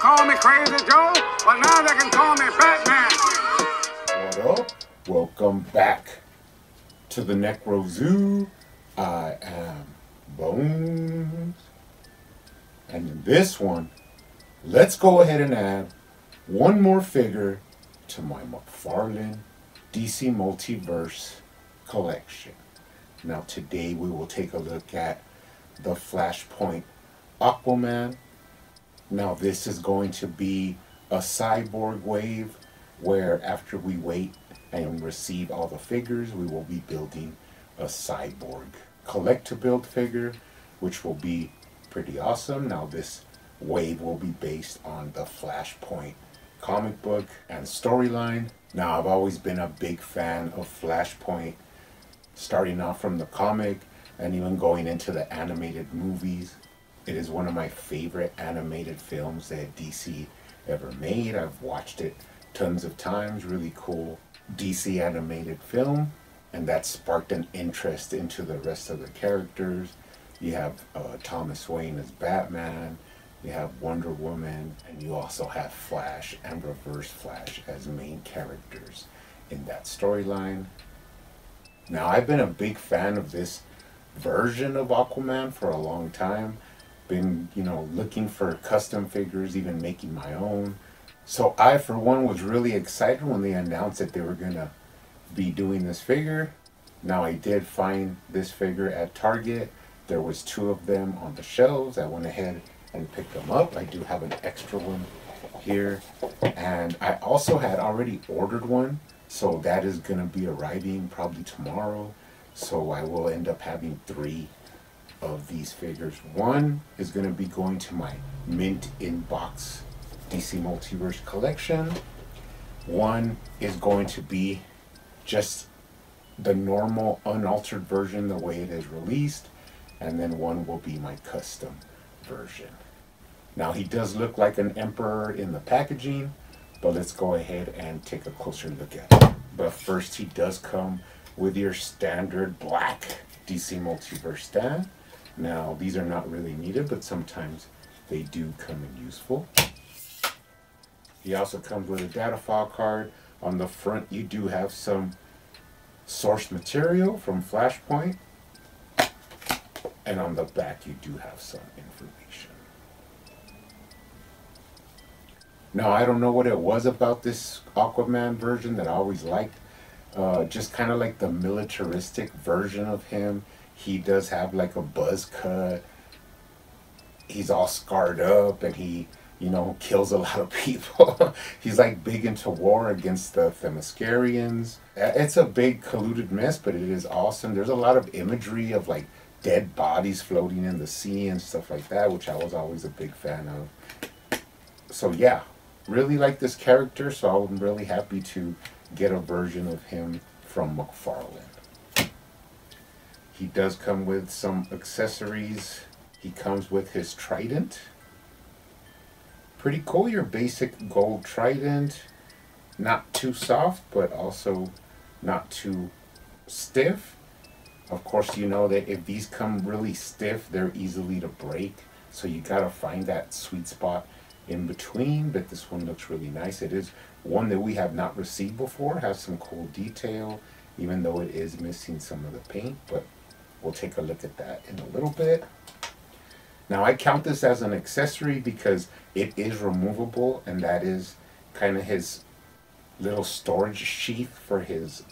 call me Crazy Joe, but now they can call me Batman. What up? Welcome back to the Necro Zoo. I am Bones. And in this one, let's go ahead and add one more figure to my McFarlane DC Multiverse collection. Now today we will take a look at the Flashpoint Aquaman. Now this is going to be a cyborg wave where after we wait and receive all the figures, we will be building a cyborg collect-to-build figure, which will be pretty awesome. Now this wave will be based on the Flashpoint comic book and storyline. Now I've always been a big fan of Flashpoint, starting off from the comic and even going into the animated movies. It is one of my favorite animated films that DC ever made. I've watched it tons of times. Really cool DC animated film, and that sparked an interest into the rest of the characters. You have Thomas Wayne as Batman, you have Wonder Woman, and you also have Flash and Reverse Flash as main characters in that storyline. Now I've been a big fan of this version of Aquaman for a long time. Been, looking for custom figures, even making my own. So I, for one, was really excited when they announced that they were gonna be doing this figure. Now I did find this figure at Target. There was 2 of them on the shelves. I went ahead and picked them up. I do have an extra one here. And I also had already ordered one. So that is gonna be arriving probably tomorrow. So I will end up having 3 of these figures. One is going to be going to my mint in box DC Multiverse collection. One is going to be just the normal unaltered version, the way it is released, and then one will be my custom version. Now he does look like an emperor in the packaging, but let's go ahead and take a closer look at it. But first, he does come with your standard black DC Multiverse stand. Now, these are not really needed, but sometimes they do come in useful. He also comes with a data file card. On the front, you do have some source material from Flashpoint. And on the back, you do have some information. Now, I don't know what it was about this Aquaman version that I always liked. Just kind of like the militaristic version of him. He does have like a buzz cut. He's all scarred up and he, kills a lot of people. He's like big into war against the Themyscirians. It's a big colluded mess, but it is awesome. There's a lot of imagery of like dead bodies floating in the sea and stuff like that, which I was always a big fan of. So yeah, really like this character, so I'm really happy to get a version of him from McFarlane. He does come with some accessories. He comes with his trident. Pretty cool, your basic gold trident. Not too soft, but also not too stiff. Of course, you know that if these come really stiff, they're easily to break. So you gotta find that sweet spot in between, but this one looks really nice. It is one that we have not received before. Has some cool detail, even though it is missing some of the paint, but we'll take a look at that in a little bit. Now I count this as an accessory because it is removable, and that is kind of his little storage sheath for his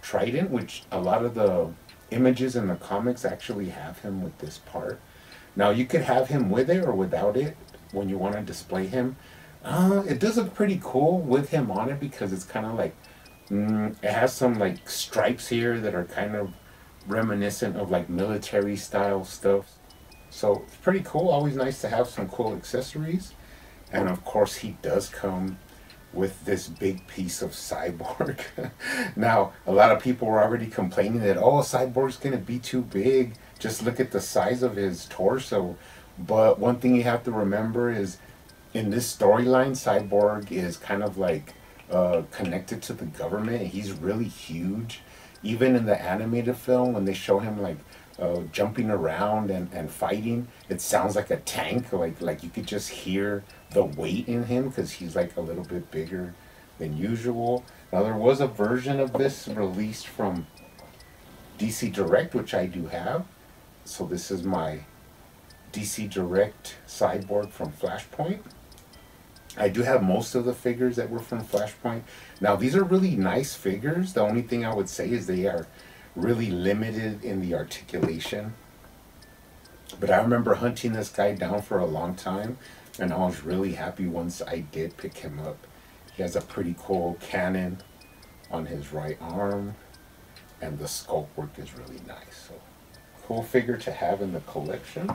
trident, which a lot of the images in the comics actually have him with this part. Now you could have him with it or without it when you want to display him. It does look pretty cool with him on it because it's kind of like, it has some like stripes here that are kind of reminiscent of like military style stuff. So it's pretty cool. Always nice to have some cool accessories. And of course he does come with this big piece of Cyborg. Now a lot of people were already complaining that, oh, Cyborg's gonna be too big. Just look at the size of his torso. But one thing you have to remember is in this storyline, Cyborg is kind of like connected to the government. He's really huge. Even in the animated film, when they show him like jumping around and fighting. It sounds like a tank, like you could just hear the weight in him because he's like a little bit bigger than usual. Now there was a version of this released from DC Direct, which I do have. So this is my DC Direct sideboard from Flashpoint. I do have most of the figures that were from Flashpoint. Now these are really nice figures. The only thing I would say is they are really limited in the articulation. But I remember hunting this guy down for a long time, and I was really happy once I did pick him up. He has a pretty cool cannon on his right arm, and the sculpt work is really nice. So cool figure to have in the collection.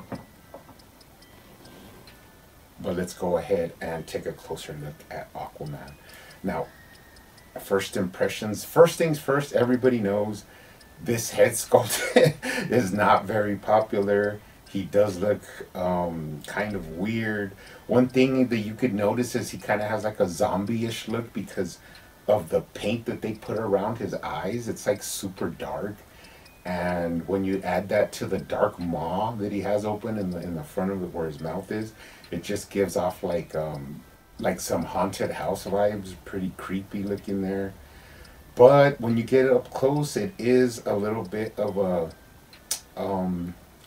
But let's go ahead and take a closer look at Aquaman. Now, first impressions. First things first, everybody knows this head sculpt is not very popular. He does look kind of weird. One thing that you could notice is he kind of has like a zombie-ish look because of the paint that they put around his eyes. It's like super dark. And when you add that to the dark maw that he has open in the front of it where his mouth is, it just gives off like some haunted house vibes. Pretty creepy looking there. But when you get it up close, it is a little bit of a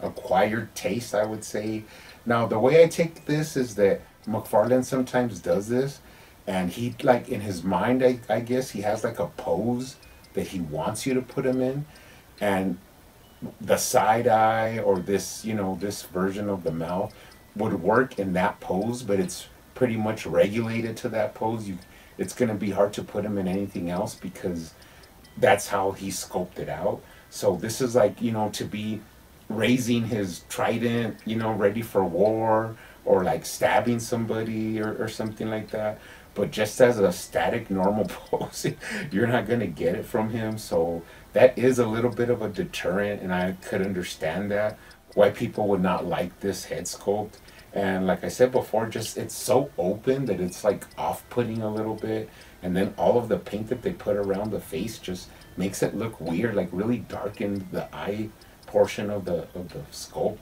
acquired taste, I would say. Now the way I take this is that McFarlane sometimes does this, and he, like, in his mind, I guess he has like a pose that he wants you to put him in. And the side eye or this, you know, this version of the mouth would work in that pose, but it's pretty much regulated to that pose. It's going to be hard to put him in anything else because that's how he sculpted out. So this is like, you know, to be raising his trident, you know, ready for war, or like stabbing somebody or something like that. But just as a static normal pose, you're not going to get it from him. So that is a little bit of a deterrent, and I could understand that, why people would not like this head sculpt. And like I said before, just it's so open that it's like off-putting a little bit. And then all of the paint that they put around the face just makes it look weird, like really darken the eye portion of the sculpt.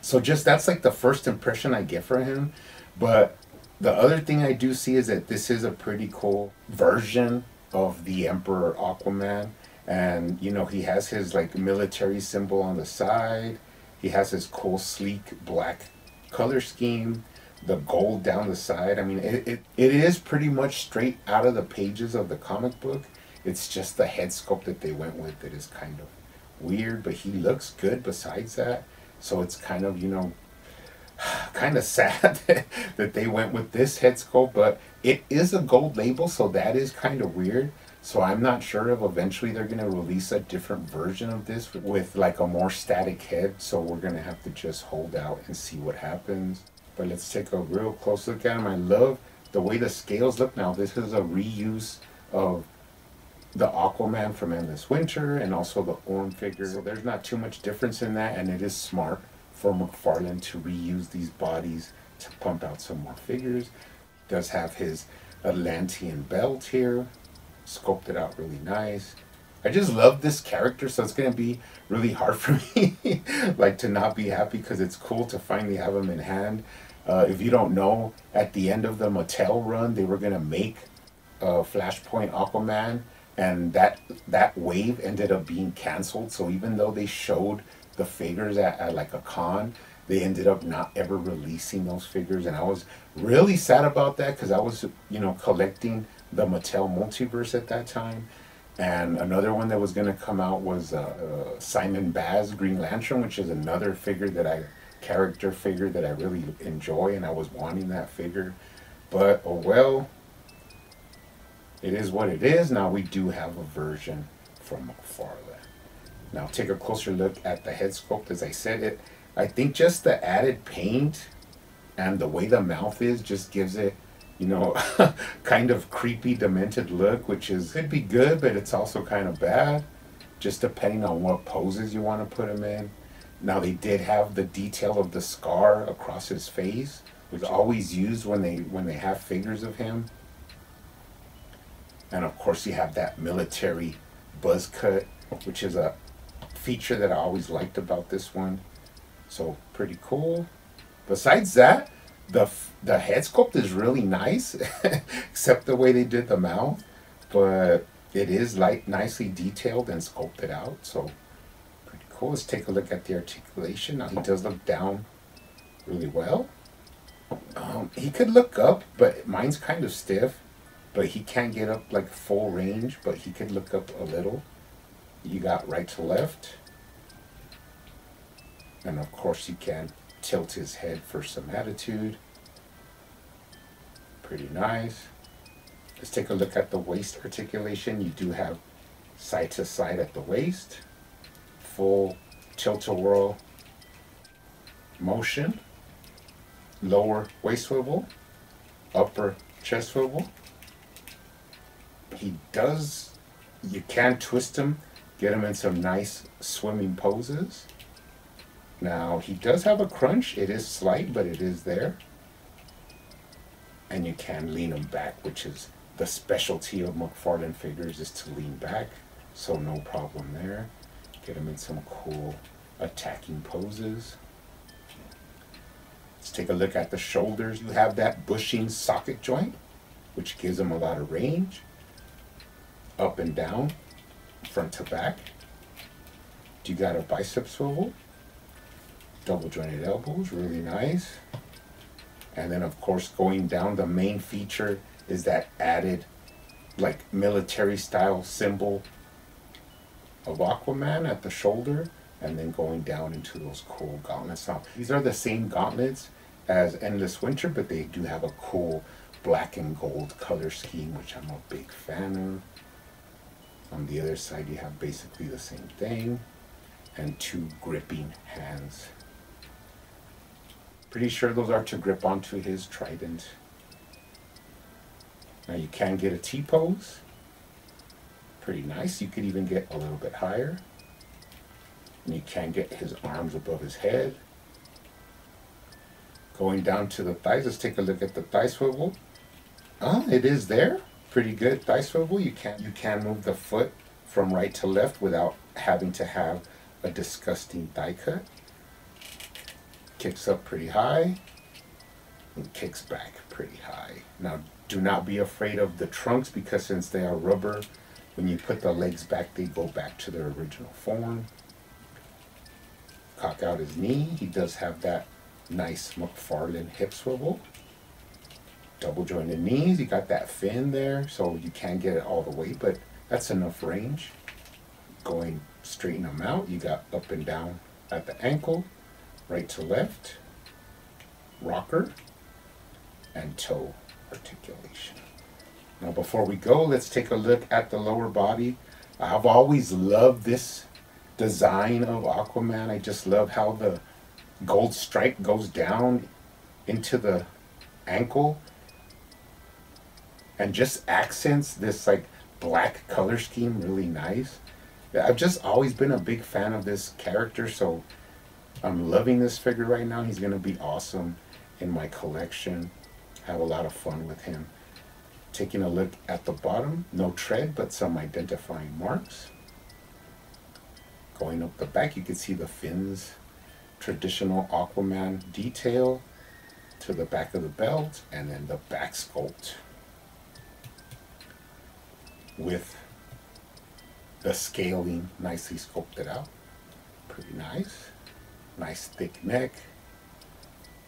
So just that's like the first impression I get for him. But the other thing I do see is that this is a pretty cool version of the Emperor Aquaman. And you know, he has his like military symbol on the side. He has his cool sleek black color scheme, the gold down the side. I mean, it is pretty much straight out of the pages of the comic book. It's just the head sculpt that they went with that is kind of weird, but he looks good besides that. So it's kind of, you know, kind of sad that they went with this head sculpt, but it is a gold label, so that is kind of weird. So I'm not sure if eventually they're going to release a different version of this with like a more static head. So we're going to have to just hold out and see what happens. But let's take a real close look at him. I love the way the scales look now. This is a reuse of the Aquaman from Endless Winter and also the Orm figure. So there's not too much difference in that, and it is smart for McFarlane to reuse these bodies to pump out some more figures. Does have his Atlantean belt here, sculpted out really nice. I just love this character, so it's gonna be really hard for me like to not be happy, because it's cool to finally have him in hand. If you don't know, at the end of the Mattel run, they were gonna make Flashpoint Aquaman, and that wave ended up being canceled. So even though they showed the figures at like a con, they ended up not ever releasing those figures, and I was really sad about that, because I was, you know, collecting the Mattel Multiverse at that time. And another one that was going to come out was Simon Baz Green Lantern, which is another character figure that I really enjoy, and I was wanting that figure. But oh well, it is what it is. Now we do have a version from McFarlane. Now take a closer look at the head sculpt. As I said, I think just the added paint and the way the mouth is just gives it, you know, kind of creepy, demented look, which could be good, but it's also kind of bad, just depending on what poses you want to put him in. Now they did have the detail of the scar across his face, which is always used when they have figures of him. And of course you have that military buzz cut, which is a feature that I always liked about this one. So pretty cool. Besides that, the head sculpt is really nice, except the way they did the mouth. But it is like nicely detailed and sculpted out. So pretty cool. Let's take a look at the articulation. Now he does look down really well. He could look up, but mine's kind of stiff. But he can't get up like full range, but he could look up a little. You got right to left. And of course you can tilt his head for some attitude. Pretty nice. Let's take a look at the waist articulation. You do have side to side at the waist. Full tilt-a-whirl motion. Lower waist swivel. Upper chest swivel. You can twist him, get him in some nice swimming poses. Now, he does have a crunch. It is slight, but it is there. And you can lean him back, which is the specialty of McFarlane figures, is to lean back. So no problem there. Get him in some cool attacking poses. Let's take a look at the shoulders. You have that bushing socket joint, which gives him a lot of range. Up and down, front to back. You got a bicep swivel. Double jointed elbows, really nice. And then of course going down, the main feature is that added like military style symbol of Aquaman at the shoulder, and then going down into those cool gauntlets. Now these are the same gauntlets as Endless Winter, but they do have a cool black and gold color scheme, which I'm a big fan of. On the other side you have basically the same thing, and two gripping hands. Pretty sure those are to grip onto his trident. Now you can get a T-pose. Pretty nice. You could even get a little bit higher. And you can get his arms above his head. Going down to the thighs, let's take a look at the thigh swivel. It is there. Pretty good thigh swivel. You can move the foot from right to left without having to have a disgusting thigh cut. Kicks up pretty high and kicks back pretty high. Now do not be afraid of the trunks, because since they are rubber, when you put the legs back, they go back to their original form. Cock out his knee. He does have that nice McFarlane hip swivel. Double jointed knees. You got that fin there, so you can't get it all the way, but that's enough range. Going straighten them out, you got up and down at the ankle, right to left, rocker, and toe articulation. Now before we go, let's take a look at the lower body. I've always loved this design of Aquaman. I just love how the gold stripe goes down into the ankle and just accents this like black color scheme really nice. I've just always been a big fan of this character, so I'm loving this figure right now. He's going to be awesome in my collection. Have a lot of fun with him. Taking a look at the bottom, no tread, but some identifying marks. Going up the back, you can see the fins, traditional Aquaman detail to the back of the belt, and then the back sculpt with the scaling nicely sculpted out. Pretty nice. Nice thick neck.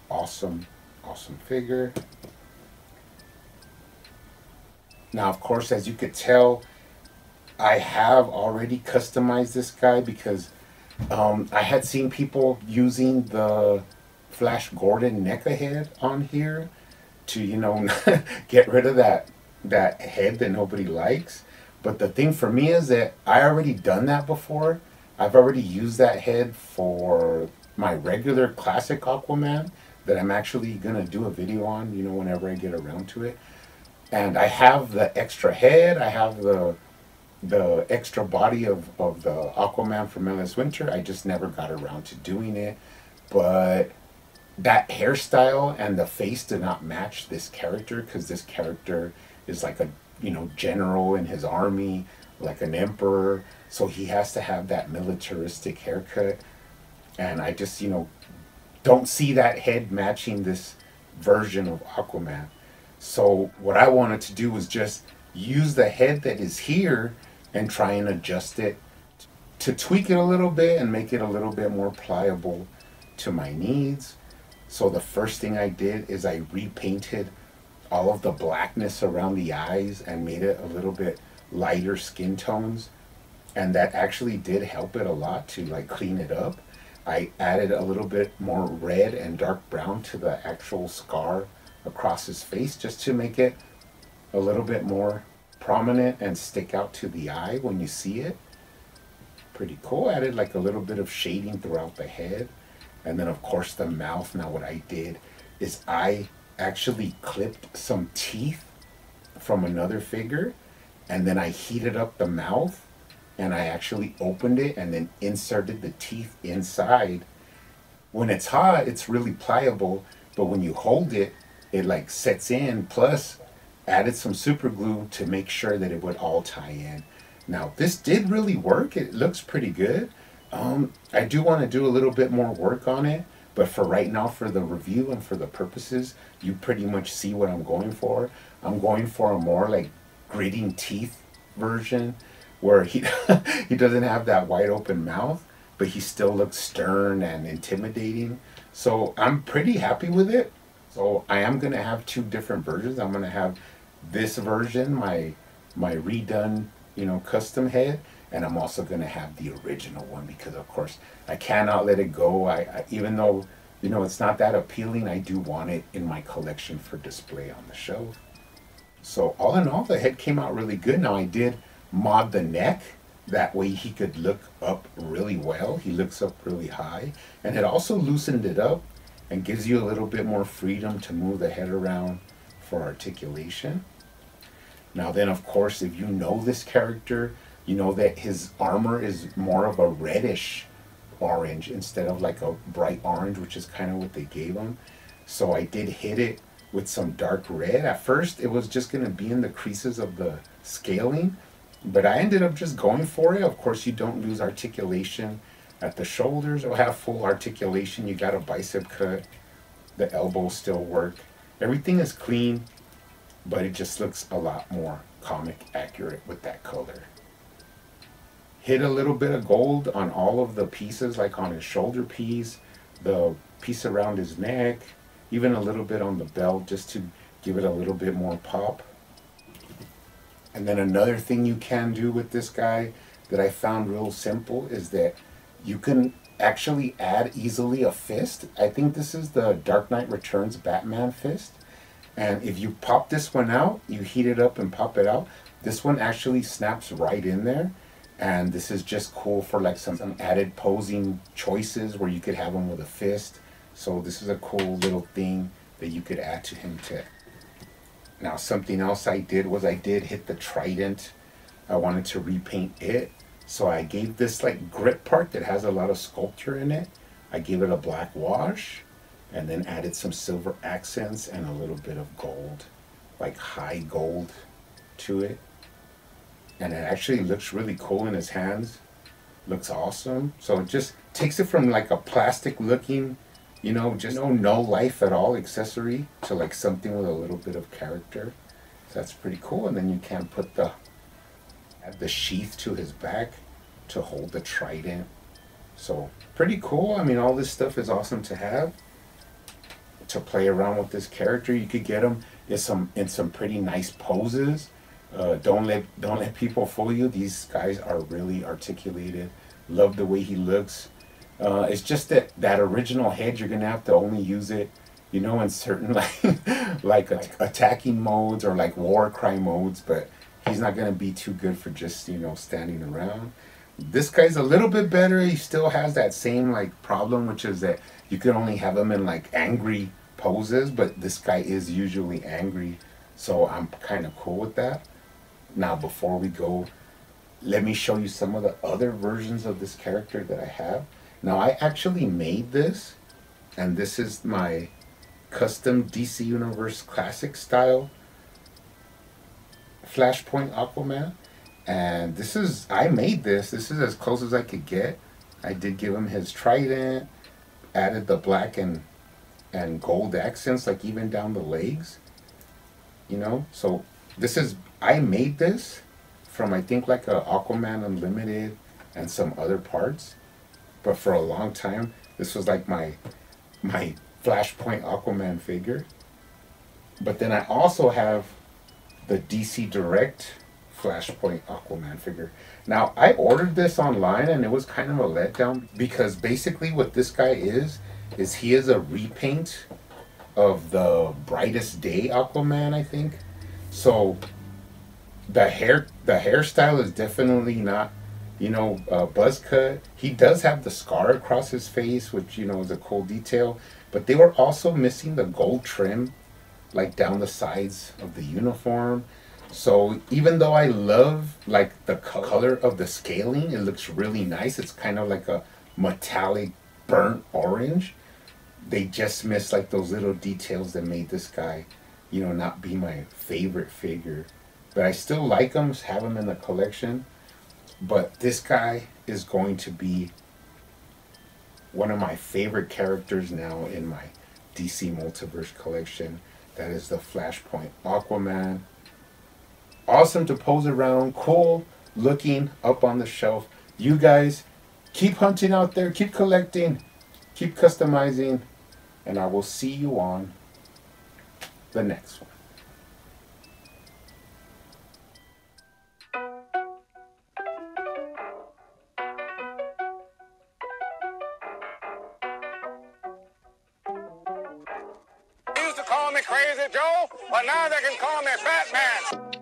Awesome, awesome figure. Now, of course, as you could tell, I have already customized this guy because I had seen people using the Flash Gordon neck-a-head on here to, you know, get rid of that head that nobody likes. But the thing for me is that I already done that before. I've already used that head for my regular classic Aquaman that I'm actually going to do a video on, you know, whenever I get around to it. And I have the extra head, I have the extra body of the Aquaman from Endless Winter. I just never got around to doing it. But that hairstyle and the face did not match this character, because this character is like a, you know, general in his army like an emperor. So he has to have that militaristic haircut. And I just, don't see that head matching this version of Aquaman. So what I wanted to do was just use the head that is here and try and adjust it to tweak it a little bit and make it a little bit more pliable to my needs. So the first thing I did is I repainted all of the blackness around the eyes and made it a little bit lighter skin tones. And that actually did help it a lot to like clean it up. I added a little bit more red and dark brown to the actual scar across his face just to make it a little bit more prominent and stick out to the eye when you see it. Pretty cool. Added like a little bit of shading throughout the head. And then of course the mouth. Now what I did is I actually clipped some teeth from another figure, and then I heated up the mouth and I actually opened it and then inserted the teeth inside. When it's hot, it's really pliable, but when you hold it, it like sets in. Plus, added some super glue to make sure that it would all tie in. Now, this did really work. It looks pretty good. I do want to do a little bit more work on it, but for right now, for the review and for the purposes, you pretty much see what I'm going for. I'm going for a more like gritting teeth version, where he he doesn't have that wide open mouth, but he still looks stern and intimidating. So I'm pretty happy with it. So I am gonna have two different versions. I'm gonna have this version, my redone, custom head, and I'm also gonna have the original one because of course I cannot let it go. I even though it's not that appealing, I do want it in my collection for display on the shelf. So all in all, the head came out really good. Now I did mod the neck, that way he could look up really well. He looks up really high, and it also loosened it up and gives you a little bit more freedom to move the head around for articulation. Now then, of course, if you know this character, you know that his armor is more of a reddish orange instead of like a bright orange, which is kind of what they gave him. So I did hit it with some dark red. At first it was just going to be in the creases of the scaling, but I ended up just going for it. Of course, you don't lose articulation at the shoulders or have full articulation. You got a bicep cut, the elbows still work. Everything is clean, but it just looks a lot more comic accurate with that color. Hit a little bit of gold on all of the pieces, like on his shoulder piece, the piece around his neck, even a little bit on the belt, just to give it a little bit more pop. And then another thing you can do with this guy that I found real simple is that you can actually add easily a fist. I think this is the Dark Knight Returns Batman fist. And if you pop this one out, you heat it up and pop it out, this one actually snaps right in there. And this is just cool for like some added posing choices where you could have him with a fist. So this is a cool little thing that you could add to him too. Now something else I did was I did hit the trident. I wanted to repaint it. So I gave this like grip part that has a lot of sculpture in it. I gave it a black wash and then added some silver accents and a little bit of gold, like high gold to it. And it actually looks really cool in his hands. Looks awesome. So it just takes it from like a plastic looking, just no life at all accessory to like something with a little bit of character. So that's pretty cool. And then you can put add the sheath to his back to hold the trident. So pretty cool. I mean, all this stuff is awesome to have to play around with this character. You could get him in some pretty nice poses. Don't let people fool you. These guys are really articulated. Love the way he looks. It's just that original head, you're gonna have to only use it, in certain like attacking modes or like war cry modes. But he's not gonna be too good for just standing around. This guy's a little bit better. He still has that same like problem, which is that you can only have him in like angry poses. But this guy is usually angry, so I'm kind of cool with that. Now, before we go, let me show you some of the other versions of this character that I have. Now, I actually made this, and this is my custom DC Universe Classic style Flashpoint Aquaman. And I made this. This is as close as I could get. I did give him his trident, added the black and gold accents, like even down the legs. So I made this from, I think, like a Aquaman Unlimited and some other parts. But for a long time, this was like my Flashpoint Aquaman figure. But then I also have the DC Direct Flashpoint Aquaman figure. Now, I ordered this online and it was kind of a letdown, because basically what this guy is he is a repaint of the Brightest Day Aquaman, I think. So the hairstyle is definitely not, buzz cut. He does have the scar across his face, which, is a cool detail. But they were also missing the gold trim, like down the sides of the uniform. So even though I love like the color of the scaling, it looks really nice. It's kind of like a metallic burnt orange. They just missed like those little details that made this guy, not be my favorite figure. But I still like him, have him in the collection. But this guy is going to be one of my favorite characters now in my DC Multiverse collection. That is the Flashpoint Aquaman. Awesome to pose around, cool looking up on the shelf. You guys keep hunting out there, keep collecting, keep customizing, and I will see you on the next one. They used to call me Crazy Joe, but now they can call me Batman.